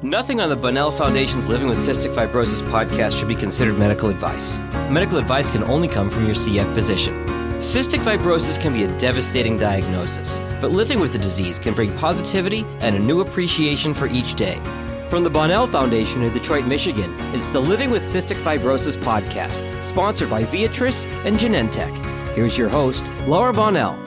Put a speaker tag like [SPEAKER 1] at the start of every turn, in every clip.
[SPEAKER 1] Nothing on the Bonnell Foundation's Living with Cystic Fibrosis podcast should be considered medical advice. Medical advice can only come from your CF physician. Cystic fibrosis can be a devastating diagnosis, but living with the disease can bring positivity and a new appreciation for each day. From the Bonnell Foundation in Detroit, Michigan, it's the Living with Cystic Fibrosis podcast, sponsored by Viatris and Genentech. Here's your host, Laura Bonnell.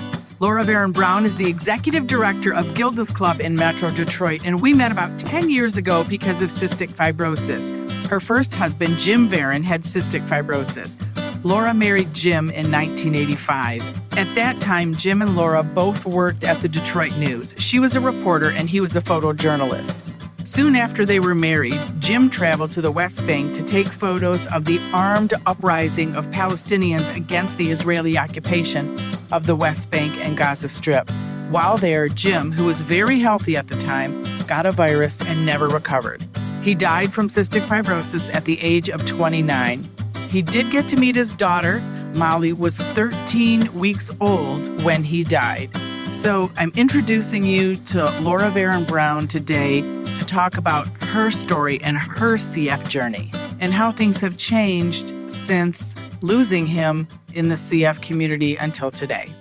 [SPEAKER 2] Laura Varon Brown is the executive director of Gilda's Club in Metro Detroit, and we met about 10 years ago because of cystic fibrosis. Her first husband, Jim Veron, had cystic fibrosis. Laura married Jim in 1985. At that time, Jim and Laura both worked at the Detroit News. She was a reporter and he was a photojournalist. Soon after they were married, Jim traveled to the West Bank to take photos of the armed uprising of Palestinians against the Israeli occupation of the West Bank and Gaza Strip. While there, Jim, who was very healthy at the time, got a virus and never recovered. He died from cystic fibrosis at the age of 29. He did get to meet his daughter. Molly was 13 weeks old when he died. So I'm introducing you to Laura Varon Brown today to talk about her story and her CF journey and how things have changed since losing him in the CF community until today.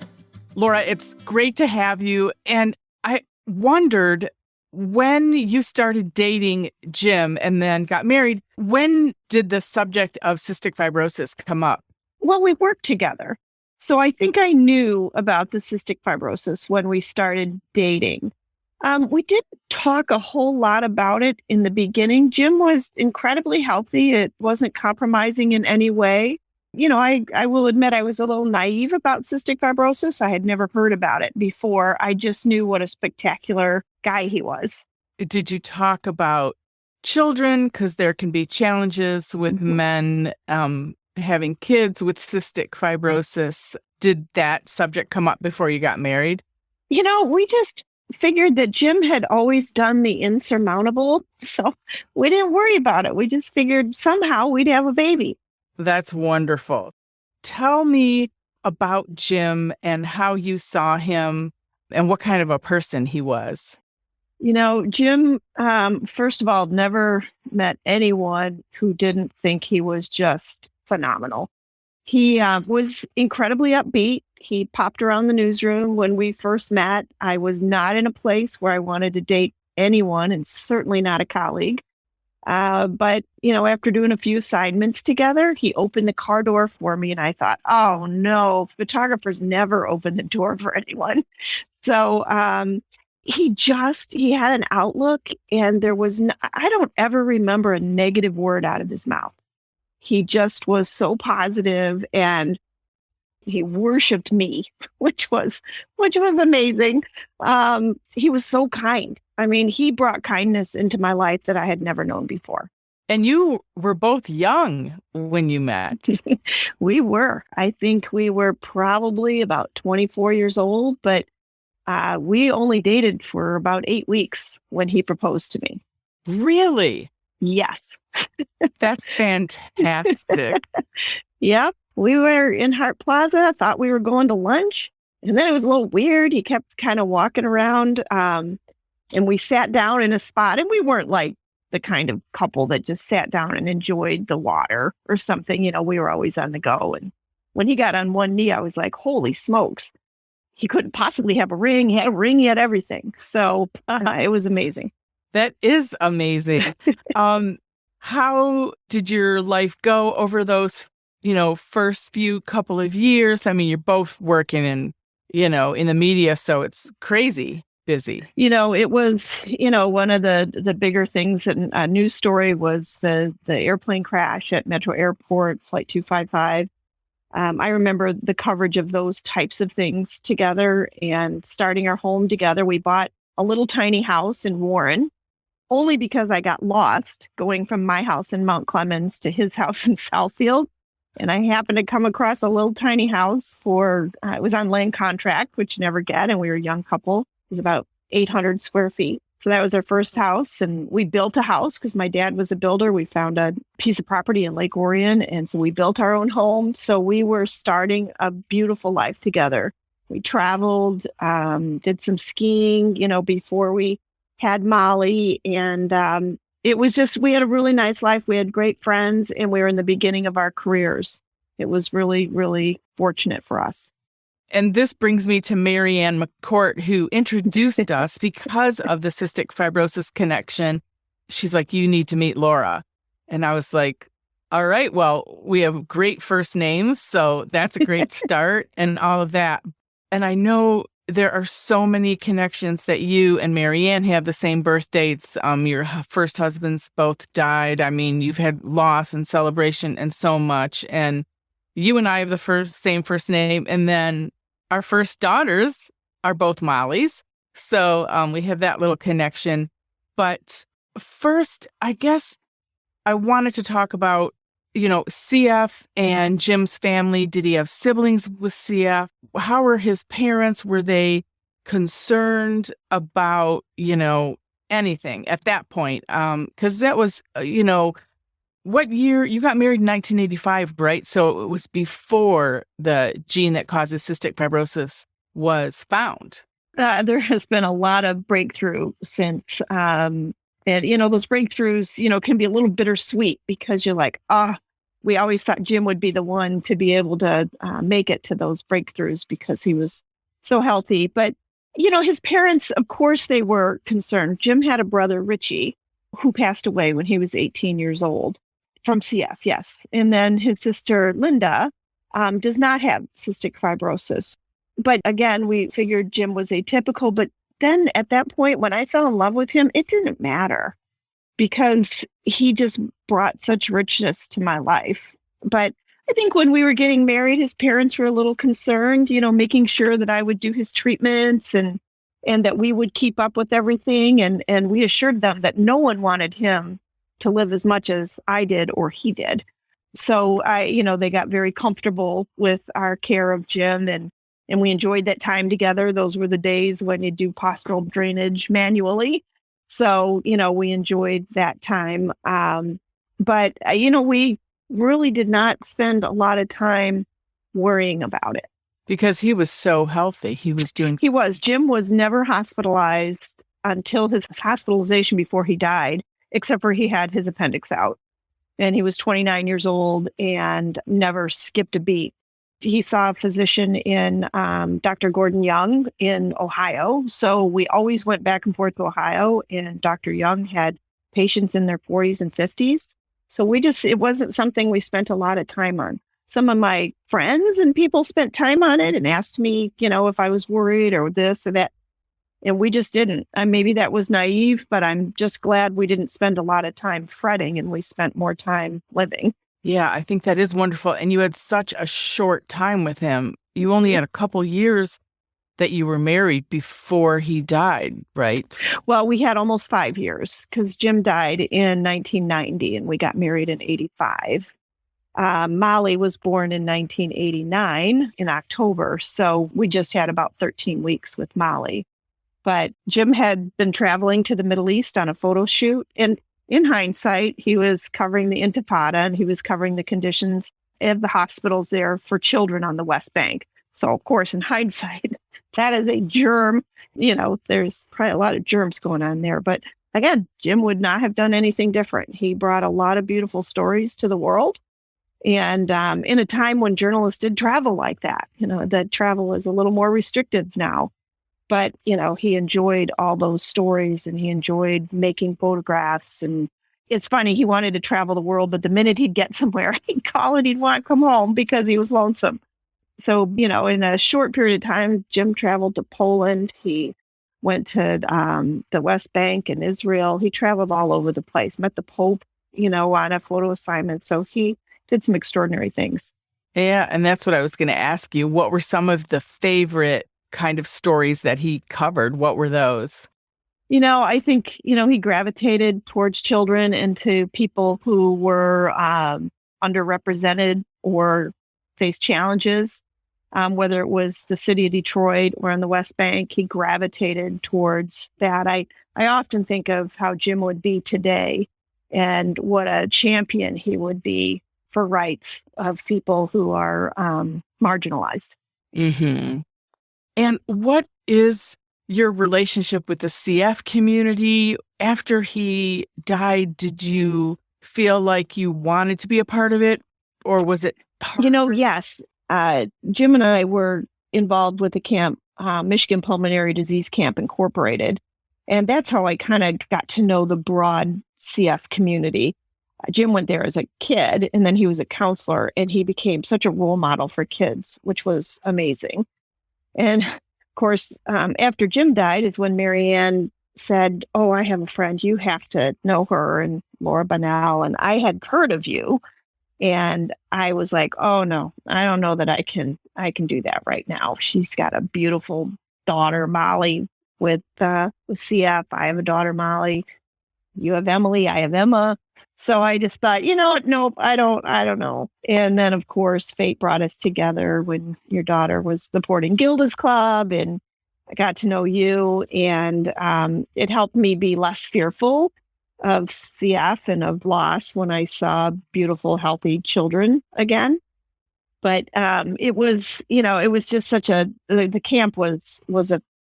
[SPEAKER 2] Laura, it's great to have you. And I wondered, when you started dating Jim and then got married, when did the subject of cystic fibrosis come up?
[SPEAKER 3] Well, we worked together. So I think I knew about the cystic fibrosis when we started dating. We didn't talk a whole lot about it in the beginning. Jim was incredibly healthy. It wasn't compromising in any way. You know, I will admit I was a little naive about cystic fibrosis. I had never heard about it before. I just knew what a spectacular guy he was.
[SPEAKER 2] Did you talk about children? Because there can be challenges with men having kids with cystic fibrosis. Did that subject come up before you got married?
[SPEAKER 3] You know, we just figured that Jim had always done the insurmountable, so we didn't worry about it. We just figured somehow we'd have a baby.
[SPEAKER 2] That's wonderful. Tell me about Jim and how you saw him and what kind of a person he was.
[SPEAKER 3] You know, Jim, first of all, never met anyone who didn't think he was just phenomenal. He was incredibly upbeat. He popped around the newsroom. When we first met, I was not in a place where I wanted to date anyone, and certainly not a colleague. But, you know, after doing a few assignments together, he opened the car door for me, and I thought, oh, no, photographers never open the door for anyone. So he had an outlook, and I don't ever remember a negative word out of his mouth. He just was so positive, and he worshiped me, which was amazing. He was so kind. I mean, he brought kindness into my life that I had never known before.
[SPEAKER 2] And you were both young when you met.
[SPEAKER 3] We were. I think we were probably about 24 years old, but we only dated for about 8 weeks when he proposed to me.
[SPEAKER 2] Really?
[SPEAKER 3] Yes.
[SPEAKER 2] That's fantastic.
[SPEAKER 3] Yep. We were in Hart Plaza, thought we were going to lunch. And then it was a little weird. He kept kind of walking around. And we sat down in a spot, and we weren't like the kind of couple that just sat down and enjoyed the water or something. You know, we were always on the go. And when he got on one knee, I was like, holy smokes. He couldn't possibly have a ring. He had a ring, he had everything. So it was amazing.
[SPEAKER 2] That is amazing. How did your life go over those, first few couple of years? I mean, you're both working in the media, so it's crazy busy.
[SPEAKER 3] It was, one of the bigger things, and a news story was the airplane crash at Metro Airport, Flight 255. I remember the coverage of those types of things together and starting our home together. We bought a little tiny house in Warren, only because I got lost going from my house in Mount Clemens to his house in Southfield. And I happened to come across a little tiny house it was on land contract, which you never get. And we were a young couple. It was about 800 square feet. So that was our first house. And we built a house because my dad was a builder. We found a piece of property in Lake Orion. And so we built our own home. So we were starting a beautiful life together. We traveled, did some skiing, before we had Molly, and it was just, we had a really nice life. We had great friends, and we were in the beginning of our careers. It was really, really fortunate for us.
[SPEAKER 2] And this brings me to Marianne McCourt, who introduced us because of the cystic fibrosis connection. She's like, you need to meet Laura. And I was like, all right, well, we have great first names, so that's a great start and all of that. And I know there are so many connections that you and Marianne have the same birth dates. Your first husbands both died. I mean, you've had loss and celebration and so much. And you and I have the same first name. And then our first daughters are both Molly's. So we have that little connection. But first, I guess I wanted to talk about, CF and Jim's family. Did he have siblings with CF? How were his parents? Were they concerned about, anything at that point? Because that was, what year? You got married in 1985, right? So it was before the gene that causes cystic fibrosis was found.
[SPEAKER 3] There has been a lot of breakthrough since, and, those breakthroughs, can be a little bittersweet because you're like, we always thought Jim would be the one to be able to make it to those breakthroughs because he was so healthy. But, his parents, of course, they were concerned. Jim had a brother, Richie, who passed away when he was 18 years old from CF, yes. And then his sister, Linda, does not have cystic fibrosis. But again, we figured Jim was atypical. But then at that point, when I fell in love with him, it didn't matter because he just brought such richness to my life. But I think when we were getting married, his parents were a little concerned, making sure that I would do his treatments and that we would keep up with everything. And we assured them that no one wanted him to live as much as I did or he did. So they got very comfortable with our care of Jim and we enjoyed that time together. Those were the days when you do postural drainage manually. So, we enjoyed that time. But we really did not spend a lot of time worrying about it.
[SPEAKER 2] Because he was so healthy. He was.
[SPEAKER 3] Jim was never hospitalized until his hospitalization before he died, except for he had his appendix out. And he was 29 years old and never skipped a beat. He saw a physician in Dr. Gordon Young in Ohio. So we always went back and forth to Ohio, and Dr. Young had patients in their 40s and 50s. So it wasn't something we spent a lot of time on. Some of my friends and people spent time on it and asked me, if I was worried or this or that. And we just didn't. Maybe that was naive, but I'm just glad we didn't spend a lot of time fretting and we spent more time living.
[SPEAKER 2] Yeah, I think that is wonderful. And you had such a short time with him. You only had a couple years that you were married before he died, right?
[SPEAKER 3] Well, we had almost 5 years because Jim died in 1990 and we got married in 85. Molly was born in 1989 in October. So we just had about 13 weeks with Molly. But Jim had been traveling to the Middle East on a photo shoot. And in hindsight, he was covering the Intifada and he was covering the conditions of the hospitals there for children on the West Bank. So, of course, in hindsight, that is a germ. There's probably a lot of germs going on there. But again, Jim would not have done anything different. He brought a lot of beautiful stories to the world. And in a time when journalists did travel like that, that travel is a little more restrictive now. But, he enjoyed all those stories and he enjoyed making photographs. And it's funny, he wanted to travel the world, but the minute he'd get somewhere, he'd call and he'd want to come home because he was lonesome. So, in a short period of time, Jim traveled to Poland. He went to the West Bank and Israel. He traveled all over the place, met the Pope, on a photo assignment. So he did some extraordinary things.
[SPEAKER 2] Yeah, and that's what I was going to ask you. What were some of the favorite kind of stories that he covered? What were those?
[SPEAKER 3] I think, he gravitated towards children and to people who were underrepresented or faced challenges, whether it was the city of Detroit or on the West Bank. He gravitated towards that. I often think of how Jim would be today and what a champion he would be for rights of people who are marginalized.
[SPEAKER 2] Mm-hmm. And what is your relationship with the CF community? After he died, did you feel like you wanted to be a part of it, or was it hard?
[SPEAKER 3] Yes. Jim and I were involved with the camp, Michigan Pulmonary Disease Camp Incorporated. And that's how I kind of got to know the broad CF community. Jim went there as a kid, and then he was a counselor, and he became such a role model for kids, which was amazing. And of course, after Jim died is when Marianne said, "Oh, I have a friend. You have to know her," and Laura Bonnell. And I had heard of you. And I was like, "Oh no, I don't know that I can do that right now." She's got a beautiful daughter, Molly, with CF. I have a daughter, Molly. You have Emily. I have Emma. So I just thought, nope, I don't know. And then, of course, fate brought us together when your daughter was supporting Gilda's Club, and I got to know you, and it helped me be less fearful of CF and of loss when I saw beautiful, healthy children again. But it was just the camp was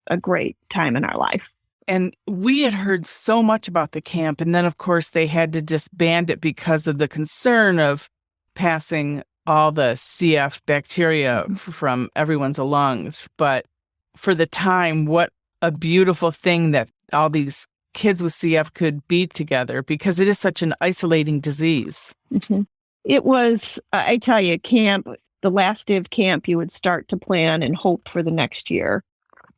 [SPEAKER 3] a great time in our life.
[SPEAKER 2] And we had heard so much about the camp. And then, of course, they had to disband it because of the concern of passing all the CF bacteria from everyone's lungs. But for the time, what a beautiful thing that all these kids with CF could be together, because it is such an isolating disease.
[SPEAKER 3] Mm-hmm. It was, I tell you, camp, the last day of camp, you would start to plan and hope for the next year.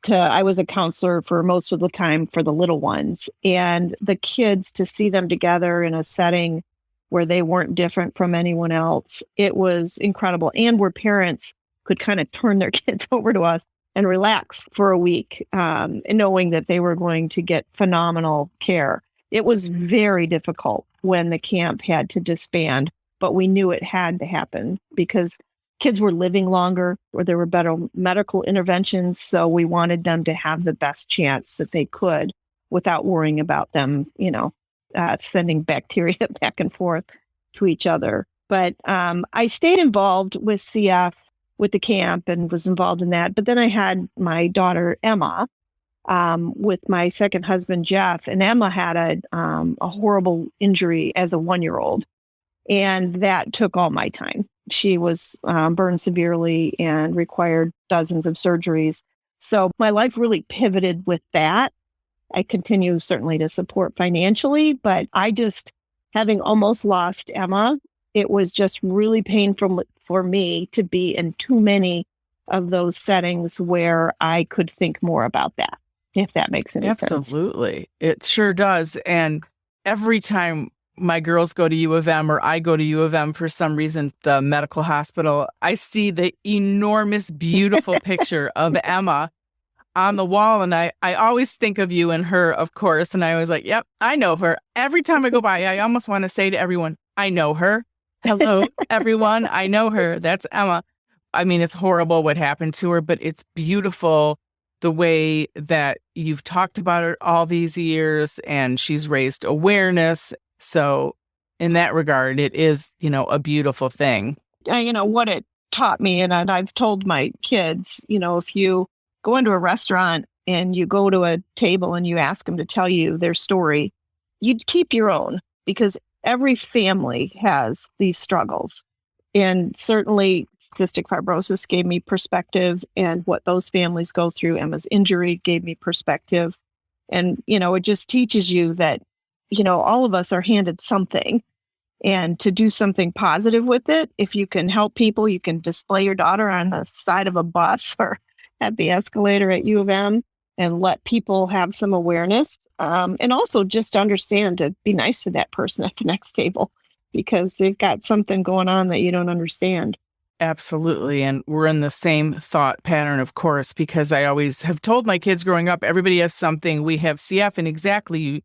[SPEAKER 3] I was a counselor for most of the time for the little ones, and the kids, to see them together in a setting where they weren't different from anyone else, it was incredible. And where parents could kind of turn their kids over to us and relax for a week, knowing that they were going to get phenomenal care. It was very difficult when the camp had to disband, but we knew it had to happen because kids were living longer, or there were better medical interventions. So we wanted them to have the best chance that they could without worrying about them, sending bacteria back and forth to each other. But I stayed involved with CF, with the camp, and was involved in that. But then I had my daughter, Emma, with my second husband, Jeff. And Emma had a horrible injury as a 1-year-old. And that took all my time. She was burned severely and required dozens of surgeries. So my life really pivoted with that. I continue certainly to support financially, but I just, having almost lost Emma, it was just really painful for me to be in too many of those settings where I could think more about that, if that makes any sense.
[SPEAKER 2] Absolutely. It sure does. And every time my girls go to U of M, or I go to U of M for some reason, the medical hospital, I see the enormous, beautiful picture of Emma on the wall. And I always think of you and her, of course. And I was like, yep, I know her. Every time I go by, I almost want to say to everyone, I know her. Hello, everyone. I know her. That's Emma. I mean, it's horrible what happened to her, but it's beautiful the way that you've talked about her all these years, and she's raised awareness. So in that regard, it is, a beautiful thing.
[SPEAKER 3] What it taught me, and I've told my kids, if you go into a restaurant and you go to a table and you ask them to tell you their story, you'd keep your own, because every family has these struggles. And certainly cystic fibrosis gave me perspective, and what those families go through. Emma's injury gave me perspective. And, it just teaches you that, all of us are handed something, and to do something positive with it. If you can help people, you can display your daughter on the side of a bus or at the escalator at U of M and let people have some awareness. And also just understand to be nice to that person at the next table, because they've got something going on that you don't understand.
[SPEAKER 2] Absolutely. And we're in the same thought pattern, of course, because I always have told my kids growing up, everybody has something. We have CF, and exactly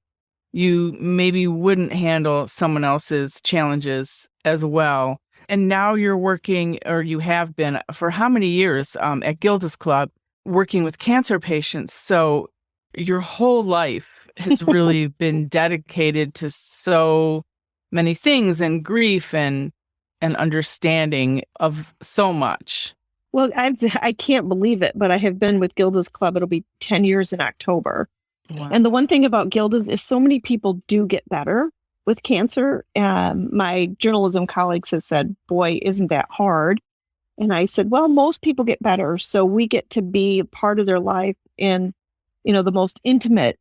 [SPEAKER 2] you maybe wouldn't handle someone else's challenges as well. And now you're working, or you have been for how many years at Gilda's Club, working with cancer patients. So your whole life has really been dedicated to so many things, and grief and understanding of so much.
[SPEAKER 3] Well, I can't believe it, but I have been with Gilda's Club. It'll be 10 years in October.
[SPEAKER 2] Wow.
[SPEAKER 3] And the one thing about Gilda's is so many people do get better with cancer. My journalism colleagues have said, boy, isn't that hard? And I said, well, most people get better. So we get to be a part of their life in, the most intimate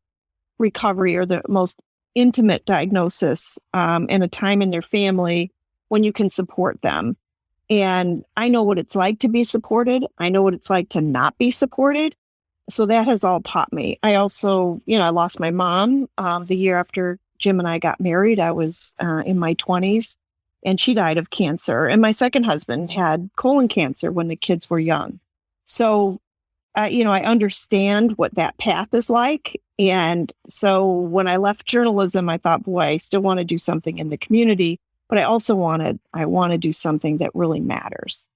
[SPEAKER 3] recovery or the most intimate diagnosis, and a time in their family when you can support them. And I know what it's like to be supported. I know what it's like to not be supported. So that has all taught me. I also, I lost my mom the year after Jim and I got married. I was in my 20s, and she died of cancer. And my second husband had colon cancer when the kids were young. So, I understand what that path is like. And so when I left journalism, I thought, boy, I still want to do something in the community. But I also want to do something that really matters.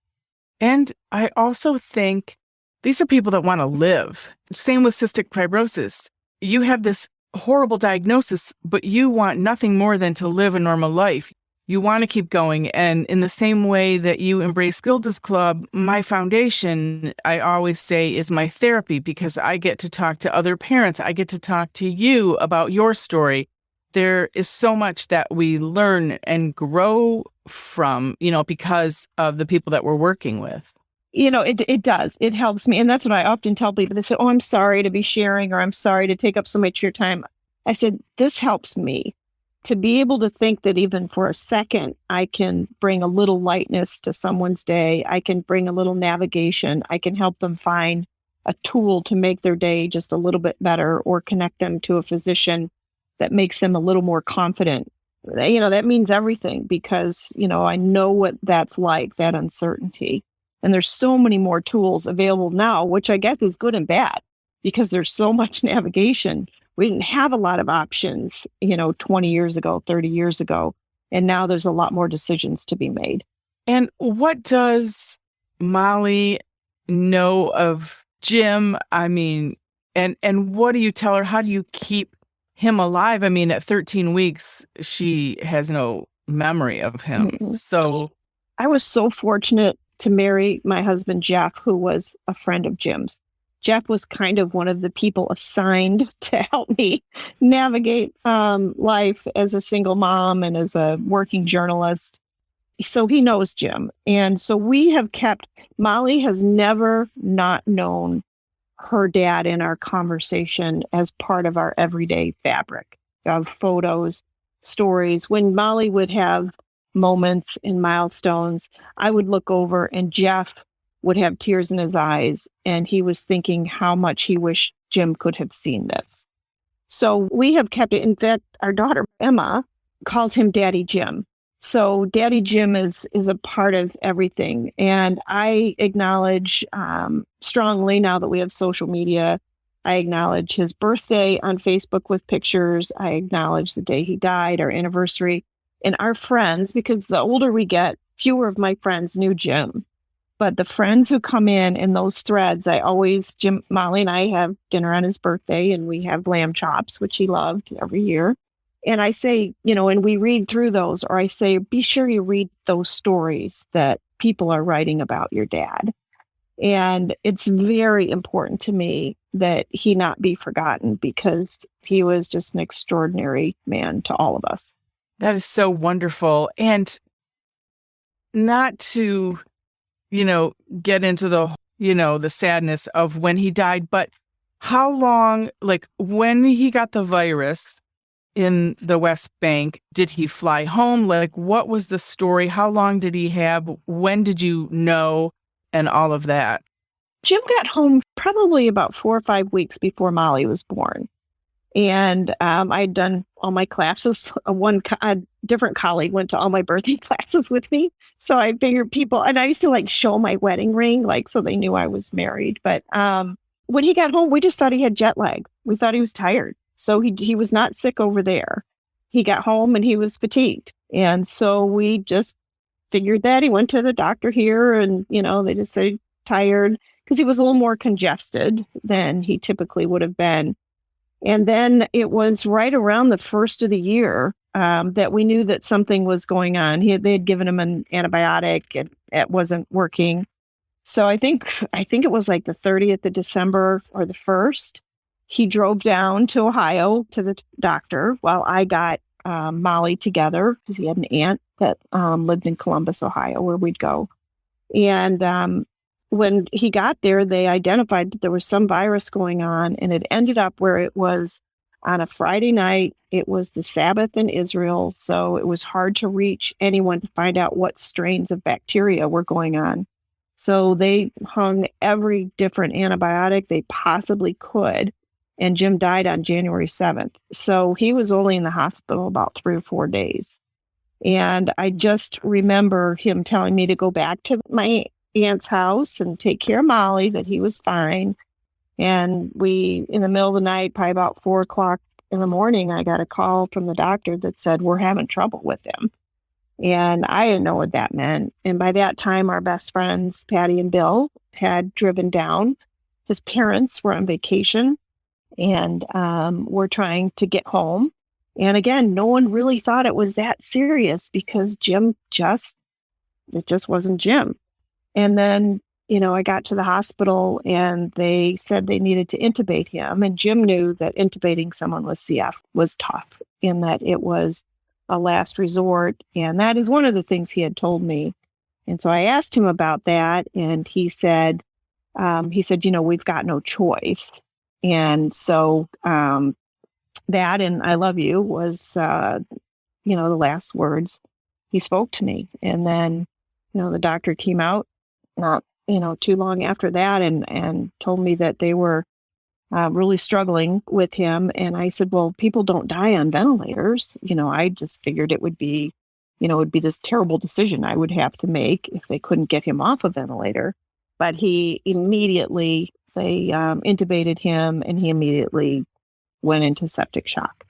[SPEAKER 2] And I also think these are people that want to live. Same with cystic fibrosis. You have this horrible diagnosis, but you want nothing more than to live a normal life. You want to keep going. And in the same way that you embrace Gilda's Club, my foundation, I always say, is my therapy, because I get to talk to other parents. I get to talk to you about your story. There is so much that we learn and grow from, because of the people that we're working with.
[SPEAKER 3] It does. It helps me. And that's what I often tell people. They say, oh, I'm sorry to be sharing, or I'm sorry to take up so much of your time. I said, this helps me to be able to think that even for a second, I can bring a little lightness to someone's day. I can bring a little navigation. I can help them find a tool to make their day just a little bit better, or connect them to a physician that makes them a little more confident. That means everything, because, I know what that's like, that uncertainty. And there's so many more tools available now, which I guess is good and bad, because there's so much navigation. We didn't have a lot of options, 20 years ago, 30 years ago. And now there's a lot more decisions to be made.
[SPEAKER 2] And what does Molly know of Jim? I mean, and what do you tell her? How do you keep him alive? I mean, at 13 weeks, she has no memory of him.
[SPEAKER 3] Mm-hmm.
[SPEAKER 2] So
[SPEAKER 3] I was so fortunate to marry my husband, Jeff, who was a friend of Jim's. Jeff was kind of one of the people assigned to help me navigate life as a single mom and as a working journalist. So he knows Jim. And so Molly has never not known her dad in our conversation as part of our everyday fabric of photos, stories. When Molly would have moments and milestones, I would look over and Jeff would have tears in his eyes, and he was thinking how much he wished Jim could have seen this. So we have kept it. In fact, our daughter Emma calls him Daddy Jim. So Daddy Jim is a part of everything. And I acknowledge strongly, now that we have social media, I acknowledge his birthday on Facebook with pictures. I acknowledge the day he died, our anniversary, and our friends, because the older we get, fewer of my friends knew Jim. But the friends who come in those threads, Molly and I have dinner on his birthday, and we have lamb chops, which he loved every year. And I say, and we read through those, or I say, be sure you read those stories that people are writing about your dad. And it's very important to me that he not be forgotten, because he was just an extraordinary man to all of us.
[SPEAKER 2] that is so wonderful. And not to get into the sadness of when he died, but how long, like when he got the virus in the West Bank, did he fly home? Like, what was the story? How long did he have? When did you know? And all of that.
[SPEAKER 3] Jim got home probably about 4 or 5 weeks before Molly was born. And I'd done all my classes. A different colleague went to all my birthday classes with me. So I figured and I used to show my wedding ring, so they knew I was married. But when he got home, we just thought he had jet lag. We thought he was tired. So he was not sick over there. He got home and he was fatigued. And so we just figured that. He went to the doctor here and, they just said tired, because he was a little more congested than he typically would have been. And then it was right around the first of the year that we knew that something was going on. They had given him an antibiotic and it wasn't working. So I think it was like the 30th of December or the 1st. He drove down to Ohio to the doctor while I got Molly together because he had an aunt that lived in Columbus, Ohio, where we'd go. And when he got there, they identified that there was some virus going on, and it ended up where it was on a Friday night. It was the Sabbath in Israel, so it was hard to reach anyone to find out what strains of bacteria were going on. So they hung every different antibiotic they possibly could, and Jim died on January 7th. So he was only in the hospital about 3 or 4 days. And I just remember him telling me to go back to my aunt's house and take care of Molly, that he was fine. And we, in the middle of the night, probably about 4 o'clock in the morning, I got a call from the doctor that said, we're having trouble with him. And I didn't know what that meant. And by that time, our best friends, Patty and Bill, had driven down. His parents were on vacation and were trying to get home. And again, no one really thought it was that serious because it just wasn't Jim. And then, I got to the hospital and they said they needed to intubate him. And Jim knew that intubating someone with CF was tough and that it was a last resort. And that is one of the things he had told me. And so I asked him about that. And he said, we've got no choice. And so that and I love you was, the last words he spoke to me. And then, the doctor came out not, too long after that and told me that they were really struggling with him. And I said, well, people don't die on ventilators. I just figured it would be this terrible decision I would have to make if they couldn't get him off a ventilator. But he immediately, they intubated him and he immediately went into septic shock.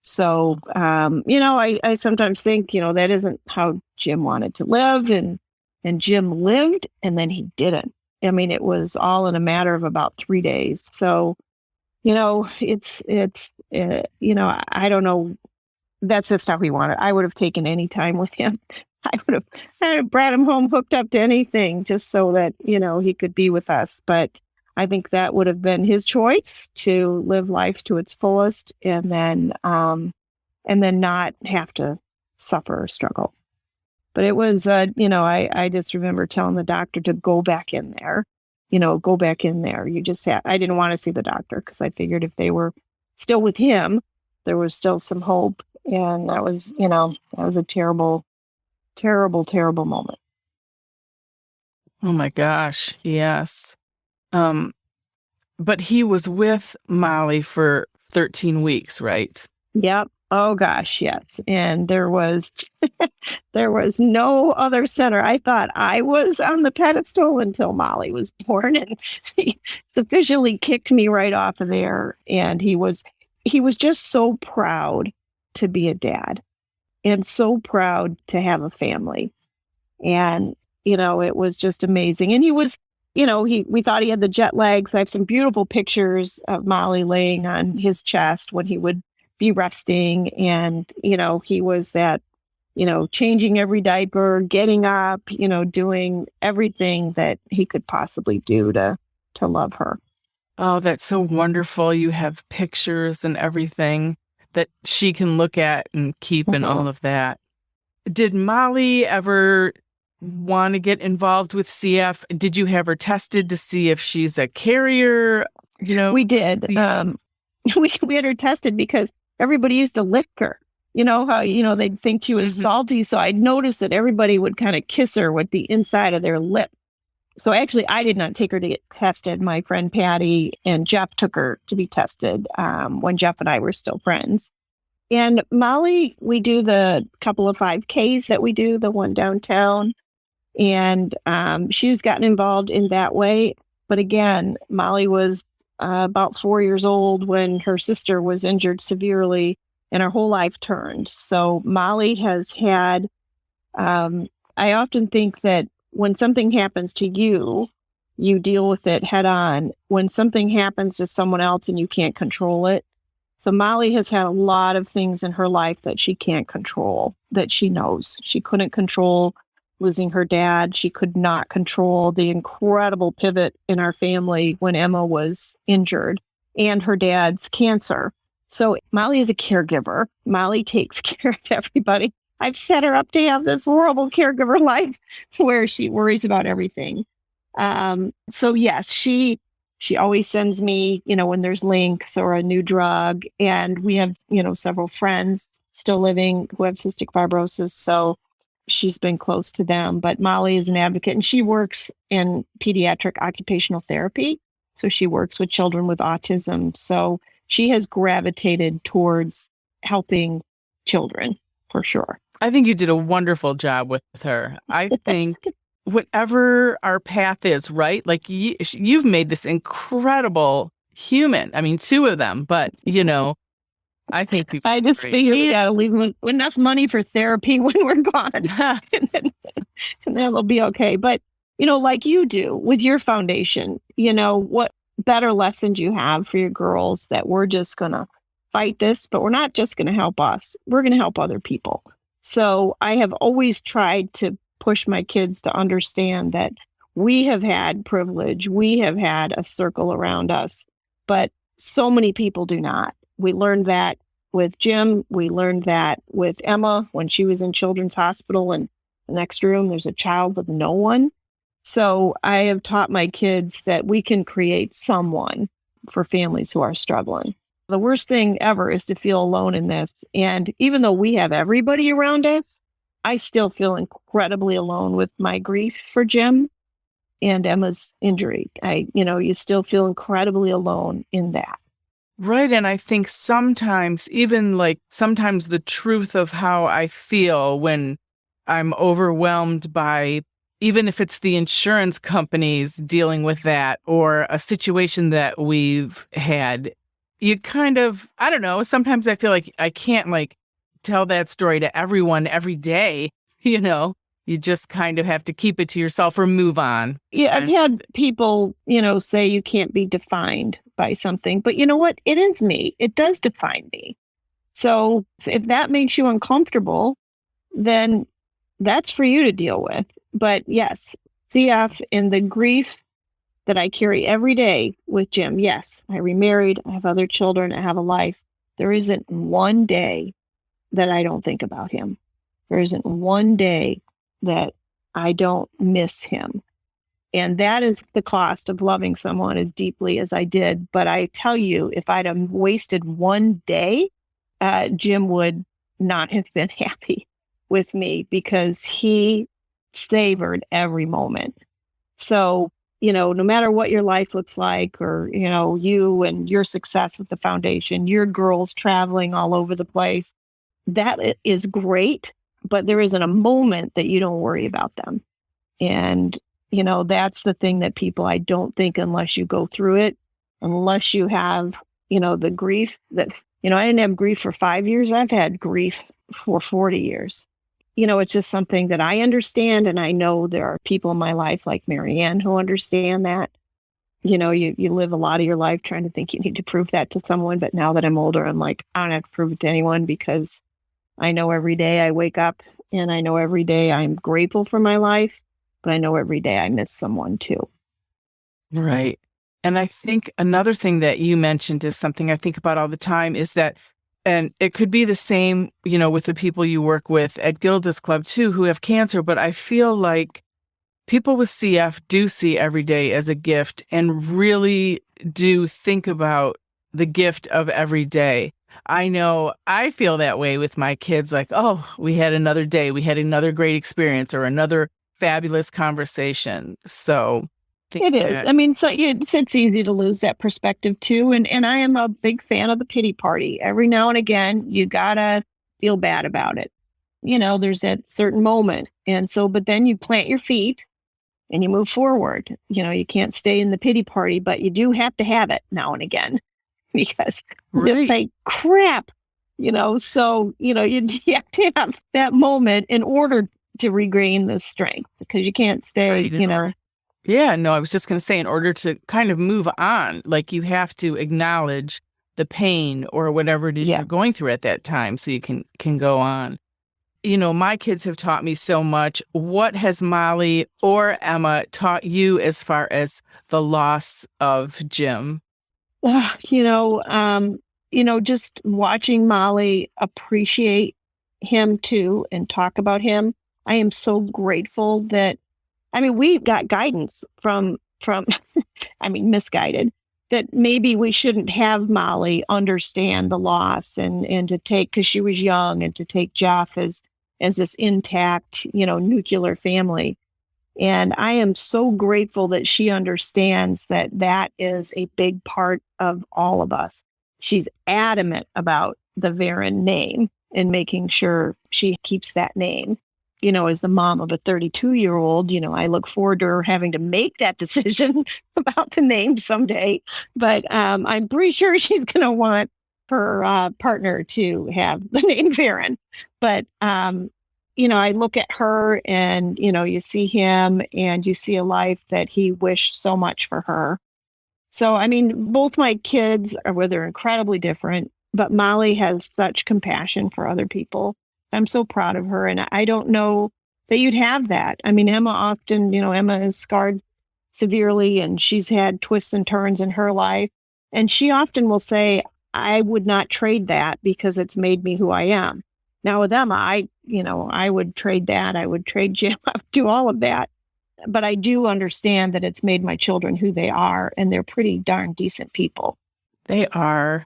[SPEAKER 3] So, I sometimes think, that isn't how Jim wanted to live. And Jim lived and then he didn't. I mean, it was all in a matter of about 3 days. So, it's I don't know. That's just how he wanted. I would have taken any time with him. I would have brought him home hooked up to anything just so that, he could be with us. But I think that would have been his choice to live life to its fullest and then not have to suffer or struggle. But it was, I just remember telling the doctor to go back in there, go back in there. I didn't want to see the doctor because I figured if they were still with him, there was still some hope. And that was a terrible, terrible, terrible moment.
[SPEAKER 2] Oh my gosh. Yes. But he was with Molly for 13 weeks, right?
[SPEAKER 3] Yep. Oh gosh, yes. And there was no other center. I thought I was on the pedestal until Molly was born, and he officially kicked me right off of there. And he was just so proud to be a dad and so proud to have a family. And, it was just amazing. And he was, we thought he had the jet lag. So I have some beautiful pictures of Molly laying on his chest when he would be resting. And, he was that, changing every diaper, getting up, doing everything that he could possibly do to love her.
[SPEAKER 2] Oh, that's so wonderful. You have pictures and everything that she can look at and keep and all of that. Did Molly ever want to get involved with CF? Did you have her tested to see if she's a carrier?
[SPEAKER 3] We did. We had her tested because everybody used to lick her. How, they'd think she was salty. So I noticed that everybody would kind of kiss her with the inside of their lip. So actually, I did not take her to get tested. My friend Patty and Jeff took her to be tested when Jeff and I were still friends. And Molly, we do the couple of 5Ks that we do, the one downtown. And she's gotten involved in that way. But again, Molly was about 4 years old when her sister was injured severely and her whole life turned. So Molly has had, I often think that when something happens to you, you deal with it head on. When something happens to someone else and you can't control it. So Molly has had a lot of things in her life that she can't control, that she knows she couldn't control losing her dad. She could not control the incredible pivot in our family when Emma was injured and her dad's cancer. So Molly is a caregiver. Molly takes care of everybody. I've set her up to have this horrible caregiver life where she worries about everything. So yes, she always sends me, when there's links or a new drug, and we have, several friends still living who have cystic fibrosis. So she's been close to them, but Molly is an advocate and she works in pediatric occupational therapy. So she works with children with autism. So she has gravitated towards helping children for sure.
[SPEAKER 2] I think you did a wonderful job with her. I think whatever our path is, right? Like you've made this incredible human. I mean, two of them, but I think
[SPEAKER 3] I just figured we got to leave them enough money for therapy when we're gone, and then it'll be okay. But like you do with your foundation, what better lessons you have for your girls that we're just gonna fight this, but we're not just gonna help us. We're gonna help other people. So I have always tried to push my kids to understand that we have had privilege, we have had a circle around us, but so many people do not. We learned that with Jim. We learned that with Emma when she was in Children's Hospital, and the next room there's a child with no one. So I have taught my kids that we can create someone for families who are struggling. The worst thing ever is to feel alone in this. And even though we have everybody around us, I still feel incredibly alone with my grief for Jim and Emma's injury. You still feel incredibly alone in that.
[SPEAKER 2] Right. And I think sometimes, sometimes the truth of how I feel when I'm overwhelmed by, even if it's the insurance companies dealing with that or a situation that we've had, you kind of, I don't know, sometimes I feel like I can't tell that story to everyone every day, you just kind of have to keep it to yourself or move on.
[SPEAKER 3] Yeah, I've had people, say you can't be defined by something, but you know what? It is me. It does define me. So if that makes you uncomfortable, then that's for you to deal with. But yes, CF and the grief that I carry every day with Jim. Yes, I remarried. I have other children. I have a life. There isn't one day that I don't think about him. There isn't one day that I don't miss him. And that is the cost of loving someone as deeply as I did. But I tell you, if I'd have wasted one day, Jim would not have been happy with me because he savored every moment. So, no matter what your life looks like, or, you and your success with the foundation, your girls traveling all over the place, that is great. But there isn't a moment that you don't worry about them. And, that's the thing that people, I don't think, unless you go through it, unless you have, the grief that, I didn't have grief for 5 years. I've had grief for 40 years. It's just something that I understand. And I know there are people in my life like Marianne who understand that. You live a lot of your life trying to think you need to prove that to someone. But now that I'm older, I'm like, I don't have to prove it to anyone because I know every day I wake up and I know every day I'm grateful for my life, but I know every day I miss someone too.
[SPEAKER 2] Right. And I think another thing that you mentioned is something I think about all the time is that, and it could be the same, with the people you work with at Gilda's Club too, who have cancer, but I feel like people with CF do see every day as a gift and really do think about the gift of every day. I know I feel that way with my kids, like, oh, we had another day, we had another great experience or another fabulous conversation. So
[SPEAKER 3] it is. I mean, so it's easy to lose that perspective too. And I am a big fan of the pity party. Every now and again, you gotta feel bad about it. There's that certain moment. And so, but then you plant your feet and you move forward. You can't stay in the pity party, but you do have to have it now and again. Because you just say, crap, so, you have to have that moment in order to regain the strength because you can't stay,
[SPEAKER 2] Yeah, no, I was just going to say, in order to kind of move on, you have to acknowledge the pain or whatever it is you're going through at that time so you can go on. my kids have taught me so much. What has Molly or Emma taught you as far as the loss of Jim?
[SPEAKER 3] Just watching Molly appreciate him too and talk about him. I am so grateful that, we got guidance from, misguided, that maybe we shouldn't have Molly understand the loss and to take, because she was young, and to take Jeff as this intact, nuclear family. And I am so grateful that she understands that that is a big part of all of us. She's adamant about the Veron name and making sure she keeps that name. As the mom of a 32-year-old, I look forward to her having to make that decision about the name someday. But I'm pretty sure she's going to want her partner to have the name Veron. But, I look at her and, you see him and you see a life that he wished so much for her. So, both my kids they're incredibly different, but Molly has such compassion for other people. I'm so proud of her. And I don't know that you'd have that. Emma often, Emma is scarred severely and she's had twists and turns in her life. And she often will say, I would not trade that because it's made me who I am. Now with Emma, I would trade that. I would trade Jim. I would do all of that. But I do understand that it's made my children who they are, and they're pretty darn decent people.
[SPEAKER 2] They are.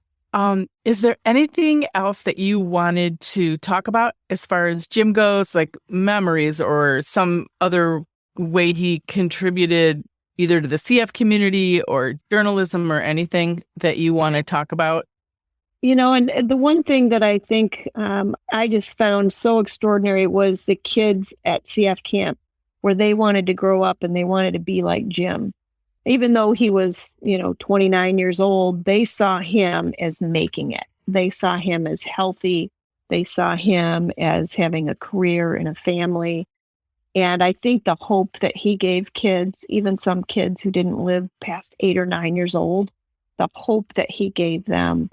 [SPEAKER 2] Is there anything else that you wanted to talk about as far as Jim goes, like memories or some other way he contributed either to the CF community or journalism or anything that you want to talk about?
[SPEAKER 3] And the one thing that I think I just found so extraordinary was the kids at CF camp, where they wanted to grow up and they wanted to be like Jim. Even though he was, 29 years old, they saw him as making it. They saw him as healthy. They saw him as having a career and a family. And I think the hope that he gave kids, even some kids who didn't live past 8 or 9 years old, the hope that he gave them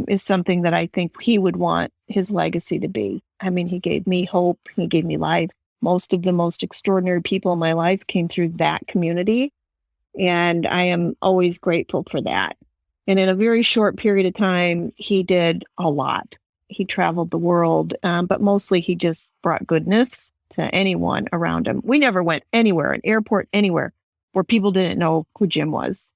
[SPEAKER 3] is something that I think he would want his legacy to be. He gave me hope. He gave me life. Most of the most extraordinary people in my life came through that community. And I am always grateful for that. And in a very short period of time, he did a lot. He traveled the world, but mostly he just brought goodness to anyone around him. We never went anywhere, an airport, anywhere, where people didn't know who Jim was.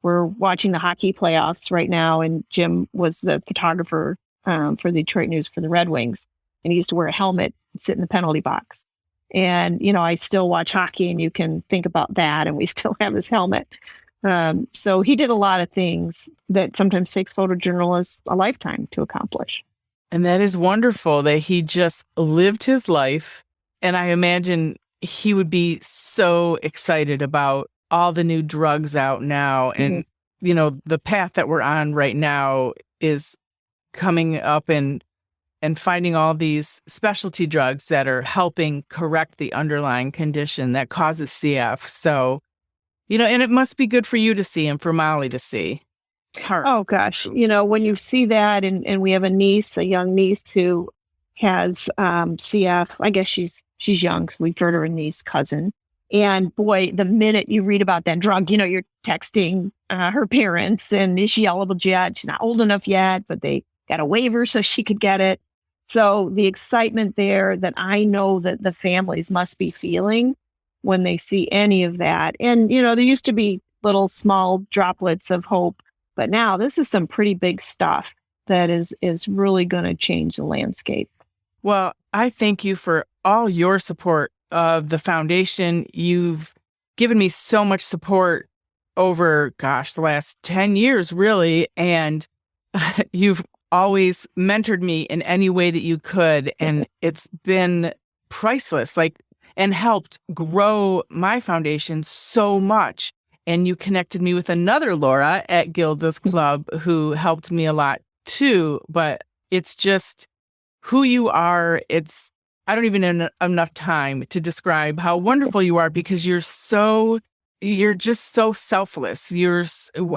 [SPEAKER 3] We're watching the hockey playoffs right now, and Jim was the photographer for the Detroit News for the Red Wings. And he used to wear a helmet and sit in the penalty box. And, I still watch hockey, and you can think about that, and we still have his helmet. So he did a lot of things that sometimes takes photojournalists a lifetime to accomplish.
[SPEAKER 2] And that is wonderful that he just lived his life. And I imagine he would be so excited about all the new drugs out now. And, the path that we're on right now is coming up and finding all these specialty drugs that are helping correct the underlying condition that causes CF. So, and it must be good for you to see and for Molly to see her.
[SPEAKER 3] Oh, gosh. When you see that, and we have a young niece who has CF. I guess she's young, so we've heard her a niece, cousin. And boy, the minute you read about that drug, you're texting her parents, and is she eligible yet? She's not old enough yet, but they got a waiver so she could get it. So the excitement there that I know that the families must be feeling when they see any of that. And, there used to be little small droplets of hope, but now this is some pretty big stuff that is really going to change the landscape.
[SPEAKER 2] Well, I thank you for all your support of the foundation. You've given me so much support over, the last 10 years, really. And you've always mentored me in any way that you could. And it's been priceless, and helped grow my foundation so much. And you connected me with another Laura at Gilda's Club who helped me a lot too. But it's just who you are. I don't even have enough time to describe how wonderful you are, because you're just so selfless.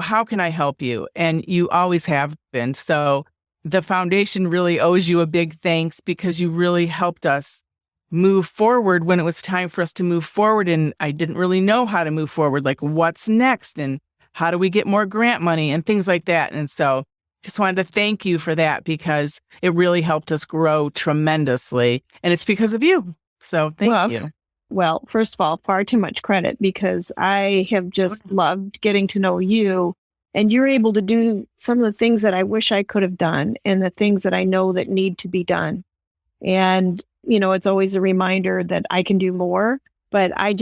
[SPEAKER 2] How can I help you? And you always have been. So the foundation really owes you a big thanks because you really helped us move forward when it was time for us to move forward. And I didn't really know how to move forward, like what's next and how do we get more grant money and things like that. And so just wanted to thank you for that because it really helped us grow tremendously. And it's because of you. So thank you.
[SPEAKER 3] Well, first of all, far too much credit because I have just loved getting to know you, and you're able to do some of the things that I wish I could have done and the things that I know that need to be done. And, it's always a reminder that I can do more, but I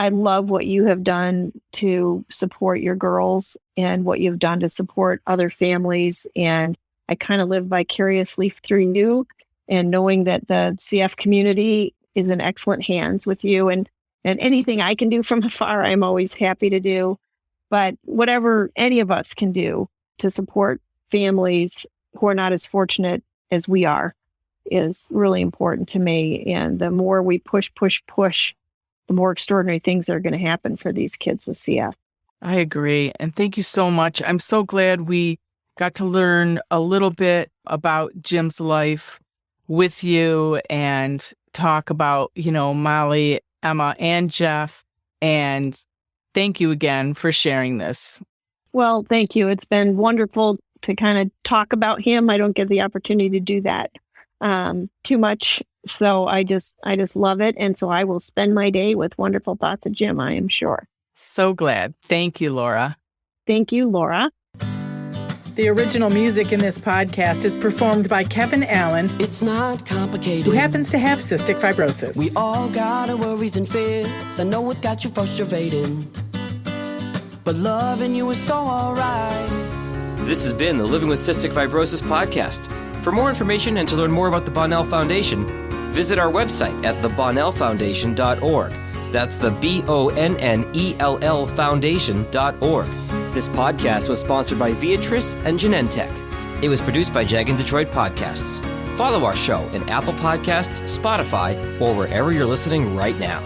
[SPEAKER 3] love what you have done to support your girls and what you've done to support other families. And I kind of live vicariously through you, and knowing that the CF community is in excellent hands with you, and anything I can do from afar, I'm always happy to do. But whatever any of us can do to support families who are not as fortunate as we are is really important to me. And the more we push, the more extraordinary things are going to happen for these kids with CF.
[SPEAKER 2] I agree. And thank you so much. I'm so glad we got to learn a little bit about Jim's life with you and talk about, Molly, Emma, and Jeff. And thank you again for sharing this.
[SPEAKER 3] Well, thank you. It's been wonderful to kind of talk about him. I don't get the opportunity to do that too much. So I just love it. And so I will spend my day with wonderful thoughts of Jim, I am sure.
[SPEAKER 2] So glad. Thank you, Laura.
[SPEAKER 3] Thank you, Laura.
[SPEAKER 2] The original music in this podcast is performed by Kevin Allen.
[SPEAKER 4] It's not complicated.
[SPEAKER 2] Who happens to have cystic fibrosis.
[SPEAKER 4] We all got our worries and fears. I know it's got you frustrating, but loving you is so alright.
[SPEAKER 1] This has been the Living with Cystic Fibrosis podcast. For more information and to learn more about the Bonnell Foundation, visit our website at thebonnellfoundation.org. That's the BONNELL Foundation.org. This podcast was sponsored by Viatris and Genentech. It was produced by Jag and Detroit Podcasts. Follow our show in Apple Podcasts, Spotify, or wherever you're listening right now.